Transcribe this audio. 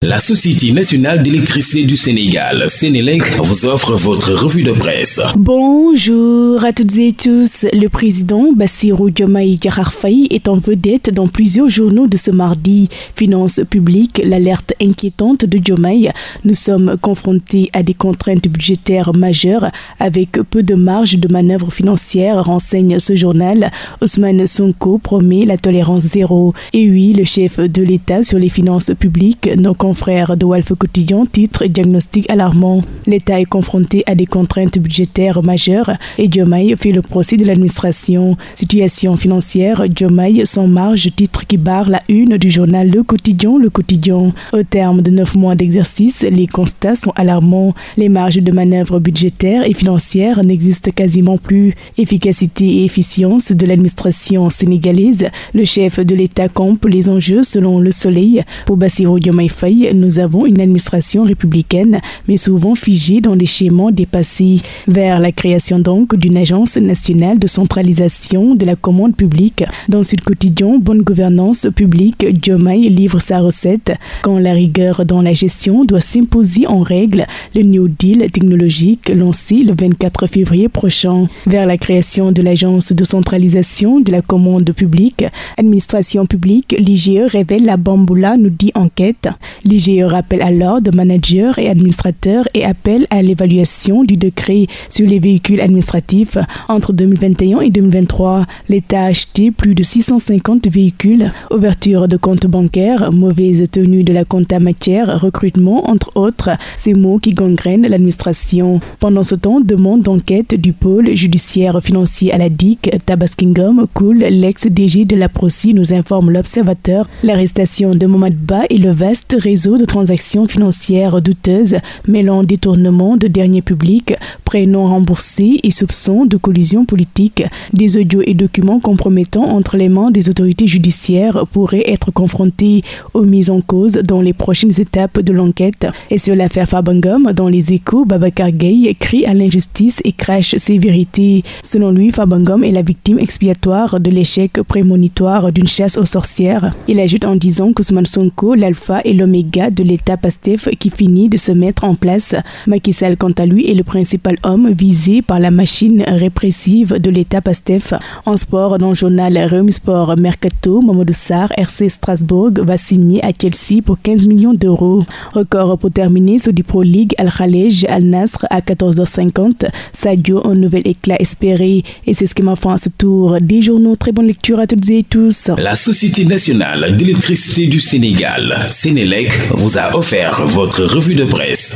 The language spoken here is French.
La Société nationale d'électricité du Sénégal, Sénélec, vous offre votre revue de presse. Bonjour à toutes et tous. Le président Bassirou Diomaye Diakhar Faye est en vedette dans plusieurs journaux de ce mardi. Finances publiques, l'alerte inquiétante de Diomaye. Nous sommes confrontés à des contraintes budgétaires majeures avec peu de marge de manœuvre financière, renseigne ce journal. Ousmane Sonko promet la tolérance zéro. Et oui, le chef de l'État sur les finances publiques, nos confrères de Walf Quotidien titre diagnostic alarmant. L'État est confronté à des contraintes budgétaires majeures et Diomaye fait le procès de l'administration. Situation financière, Diomaye sans marge, titre qui barre la une du journal Le Quotidien. Au terme de 9 mois d'exercice, les constats sont alarmants. Les marges de manœuvre budgétaires et financières n'existent quasiment plus. Efficacité et efficience de l'administration sénégalaise, le chef de l'État campe les enjeux selon Le Soleil. Pour Bassirou Diomaye Faye, nous avons une administration républicaine, mais souvent figée dans des schémas dépassés. Vers la création donc d'une agence nationale de centralisation de la commande publique. Dans Sud Quotidien, bonne gouvernance publique, Diomaye livre sa recette. Quand la rigueur dans la gestion doit s'imposer en règle, le New Deal technologique lancé le 24 février prochain. Vers la création de l'agence de centralisation de la commande publique, administration publique, l'IGE révèle la bamboula, nous dit enquête. L'IGE rappelle à l'ordre managers et administrateurs et appelle à l'évaluation du décret sur les véhicules administratifs. Entre 2021 et 2023, l'État a acheté plus de 650 véhicules. Ouverture de comptes bancaires, mauvaise tenue de la compta matière, recrutement, entre autres, ces mots qui gangrènent l'administration. Pendant ce temps, demande d'enquête du pôle judiciaire financier à la DIC, Tabaskingom coule, l'ex-DG de la Proci nous informe l'Observateur. L'arrestation de Mohamed Ba et le vaste réseau de transactions financières douteuses mêlant détournement de deniers publics, prêts non remboursés et soupçons de collusion politique. Des audios et documents compromettants entre les mains des autorités judiciaires pourraient être confrontés aux mises en cause dans les prochaines étapes de l'enquête. Et sur l'affaire Fabangom, dans les Échos, Babacar Gueye crie à l'injustice et crache ses vérités. Selon lui, Fabangom est la victime expiatoire de l'échec prémonitoire d'une chasse aux sorcières. Il ajoute en disant qu'Ousmane Sonko, l'alpha et l'oméga de l'État PASTEF qui finit de se mettre en place. Macky Sall, quant à lui, est le principal homme visé par la machine répressive de l'État PASTEF. En sport, dans le journal Rewmi Sport Mercato, Mamadou Sarr, RC Strasbourg, va signer à Chelsea pour 15 millions d'euros. Record pour terminer sur du Pro League, Al-Khalej, Al-Nasr à 14h50. Sadio, un nouvel éclat espéré. Et c'est ce qui m'a fait à ce tour des journaux. Très bonne lecture à toutes et tous. La Société nationale d'électricité du Sénégal, Sénélec, vous a offert votre revue de presse.